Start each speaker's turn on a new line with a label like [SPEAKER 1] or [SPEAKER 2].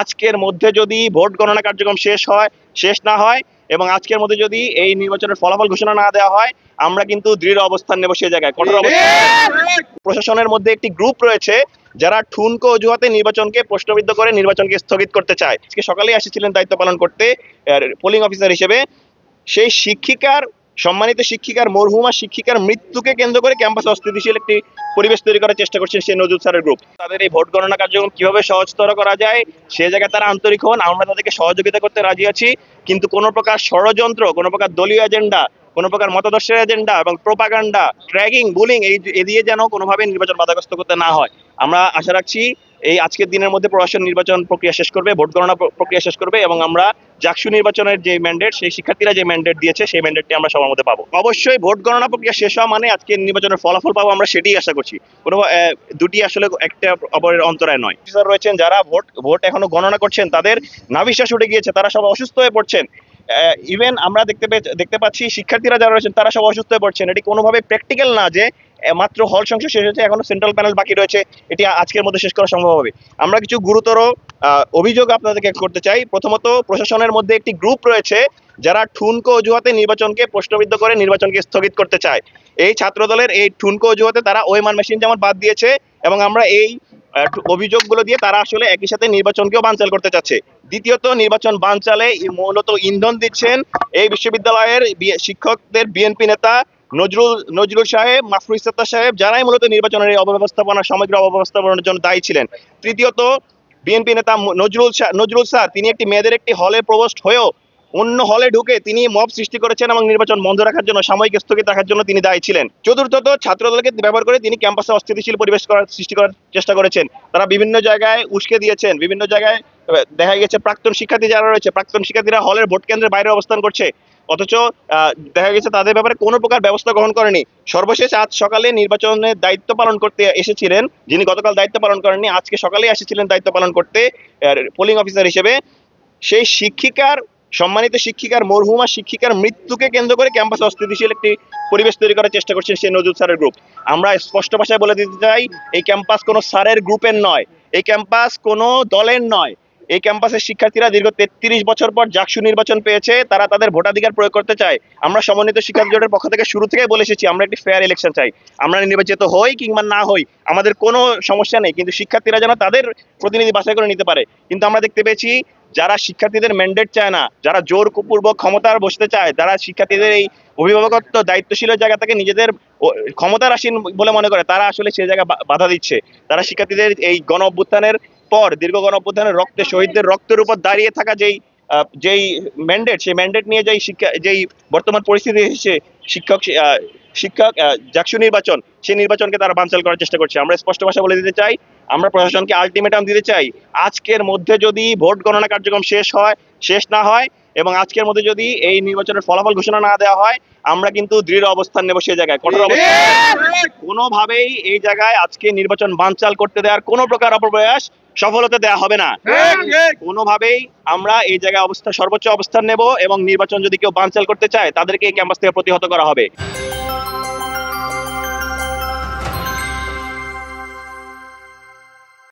[SPEAKER 1] আজকের মধ্যে যদি ভোট গণনা কার্যক্রম শেষ না হয় এবং আজকের মধ্যে যদি এই নির্বাচনের ফলাফল ঘোষণা না দেওয়া হয়, আমরা কিন্তু দৃঢ় অবস্থান নেব সেই জায়গায়, কঠোর অবস্থান। প্রশাসনের মধ্যে একটি গ্রুপ রয়েছে যারা ঠুনকো অজুহাতে নির্বাচনকে প্রশ্নবিদ্ধ করে নির্বাচনকে স্থগিত করতে চায়। আজকে সকালেই এসেছিলেন দায়িত্ব পালন করতে পোলিং অফিসার হিসেবে। সেই সম্মানিত শিক্ষিকার, মরহুমা শিক্ষিকার মৃত্যুকে কেন্দ্র করে ক্যাম্পাসে অস্থিতিশীল একটি পরিবেশ তৈরি করার চেষ্টা করছেন সেই নজরুল স্যারের গ্রুপ। তাদের এই ভোট গণনা কার্যক্রম কিভাবে সহজতর করা যায় সে জায়গায় তারা আন্তরিক হন, আমরা তাদেরকে সহযোগিতা করতে রাজি আছি। কিন্তু কোনো প্রকার ষড়যন্ত্র, কোনো প্রকার দলীয় এজেন্ডা, কোনো প্রকার মতাদর্শের এজেন্ডা এবং প্রোপাগান্ডা, ট্র্যাগিং, বুলিং এই দিয়ে যেন কোনোভাবে নির্বাচন বাধাগ্রস্ত করতে না হয়। আমরা আশা রাখছি এই আজকের দিনের মধ্যে প্রশাসন নির্বাচন প্রক্রিয়া শেষ করবে, ভোট গণনা প্রক্রিয়া শেষ করবে এবং আমরা জাকসু নির্বাচনের যে ম্যান্ডেট, সেই শিক্ষার্থীরা যে ম্যান্ডেট দিয়েছে সেই ম্যান্ডেটটি আমরা সবার মধ্যে পাবো। অবশ্যই ভোট গণনা প্রক্রিয়া শেষ হওয়া মানে আজকের নির্বাচনের ফলাফল পাবো, আমরা সেটাই আশা করছি। কোনো দুটি আসলে একটা অপরের অন্তরায় নয়। অফিসার রয়েছেন যারা ভোট এখনো গণনা করছেন, তাদের নাভিশ্বাস উঠে গিয়েছে, তারা সব অসুস্থ হয়ে পড়ছেন। ইভেন আমরা দেখতে পাচ্ছি শিক্ষার্থীরা যারা রয়েছেন তারা সব অসুস্থ হয়ে পড়ছেন। এটি কোনোভাবে প্র্যাকটিক্যাল না যে মাত্র হল সংখ্যা শেষ হয়েছে, এখনো সেন্ট্রাল প্যানেল বাকি রয়েছে, এটি আজকের মধ্যে শেষ করা সম্ভব হবে। আমরা কিছু গুরুতর অভিযোগ আপনাদেরকে করতে চাই। প্রথমত, প্রশাসনের মধ্যে একটি গ্রুপ রয়েছে যারা ঠুনকো অজুহাতে নির্বাচনকে প্রশ্নবিদ্ধ করে নির্বাচনকে স্থগিত করতে চায়। এই ছাত্রদলের এই ঠুনকো অজুহাতে তারা ওএমআর মেশিন যেমন বাদ দিয়েছে এবং আমরা এই অভিযোগগুলো দিয়ে তারা আসলে একই সাথে নির্বাচনকেও বানচাল করতে চাচ্ছে। দ্বিতীয়ত, নির্বাচন বানচালে মূলত ইন্ধন দিচ্ছেন এই বিশ্ববিদ্যালয়ের শিক্ষকদের বিএনপি নেতা নজরুল সাহেব, মাফরুজ সত্তার সাহেব, যারাই মূলত নির্বাচনের এই সমগ্র অব্যবস্থাপনার জন্য দায়ী ছিলেন। তৃতীয়ত, বিএনপি নেতা নজরুল স্যার তিনি একটি মেয়েদের একটি হলে প্রবেশ হয়েও অন্য হলে ঢুকে তিনি মব সৃষ্টি করেছেন এবং নির্বাচন বন্ধ রাখার জন্য, সাময়িক স্থগিত রাখার জন্য তিনি দায়ী ছিলেন। চতুর্থত, ছাত্রদলকে ব্যবহার করে তিনি ক্যাম্পাসে অস্থিতিশীল পরিবেশ সৃষ্টি করার চেষ্টা করেছেন। তারা বিভিন্ন জায়গায় উস্কে দিয়েছেন, বিভিন্ন জায়গায় দেখা গেছে প্রাক্তন শিক্ষার্থী যারা রয়েছে, প্রাক্তন শিক্ষার্থীরা হলের ভোট কেন্দ্রের বাইরে অবস্থান করছে, অথচ দেখা গেছে তাদের ব্যাপারে কোনো প্রকার ব্যবস্থা গ্রহণ করেনি। সর্বশেষ আজ সকালে নির্বাচনের দায়িত্ব পালন করতে এসেছিলেন যিনি গতকাল দায়িত্ব পালন করেননি, আজকে সকালে এসেছিলেন দায়িত্ব পালন করতে পোলিং অফিসার হিসেবে। সেই সম্মানিত শিক্ষিকার, মরহুমা শিক্ষিকার মৃত্যুকে কেন্দ্র করে ক্যাম্পাসে অস্থিতিশীল একটি পরিবেশ তৈরি করার চেষ্টা করছেন সেই নজরুল স্যারের গ্রুপ। আমরা স্পষ্ট ভাষায় বলে দিতে চাই, এই ক্যাম্পাস কোনো স্যারের গ্রুপের নয়, এই ক্যাম্পাস কোনো দলের নয়। এই ক্যাম্পাসের শিক্ষার্থীরা দীর্ঘ 33 বছর পর জাকসু নির্বাচন পেয়েছে, তারা তাদের ভোটাধিকার প্রয়োগ করতে চায়। আমরা সমন্বিত শিক্ষার্থী জোটের পক্ষ থেকে শুরু থেকে বলে এসেছি, আমরা একটি ফেয়ার ইলেকশন চাই। আমরা নির্বাচিত হই কিংবা না হই আমাদের কোনো সমস্যা নেই, কিন্তু শিক্ষার্থীরা যেন তাদের প্রতিনিধি বাছাই করে নিতে পারে। কিন্তু আমরা দেখতে পেয়েছি যারা শিক্ষার্থীদের ম্যান্ডেট চায় না, যারা জোরপূর্বক ক্ষমতার বসতে চায়, যারা শিক্ষার্থীদের এই অভিভাবকত্ব দায়িত্বশীলের জায়গা থেকে নিজেদের ক্ষমতার আসীন বলে মনে করে, তারা আসলে সেই জায়গায় বাধা দিচ্ছে। তারা শিক্ষার্থীদের এই গণ অভ্যুত্থানের পর, দীর্ঘ গণ অভ্যুত্থানের রক্তে, শহীদদের রক্তের উপর দাঁড়িয়ে থাকা যেই ম্যান্ডেট, সেই ম্যান্ডেট নিয়ে যেই বর্তমান পরিস্থিতি এসেছে, শিক্ষক জাকসু নির্বাচন, সেই নির্বাচনকে তারা বানচাল করার চেষ্টা করছে। আমরা স্পষ্ট ভাষা বলে দিতে চাই, আমরা প্রশাসনকে আলটিমেটাম দিতে চাই, আজকের মধ্যে যদি ভোট গণনা কার্যক্রম শেষ না হয় এবং আজকের মধ্যে যদি এই নির্বাচনের ফলাফল ঘোষণা না দেওয়া হয়, আমরা কিন্তু দৃঢ় অবস্থান নেব সেই জায়গায়, কঠোর অবস্থান। কোনোভাবেই এই জায়গায় আজকে নির্বাচন বানচাল করতে দেওয়ার কোনো প্রকার অপপ্রয়াস সফল হতে দেওয়া হবে না। কোনোভাবেই আমরা এই জায়গায় সর্বোচ্চ অবস্থান নেব এবং নির্বাচন যদি কেউ বানচাল করতে চায় তাদেরকে এই ক্যাম্পাস থেকে প্রতিহত করা হবে।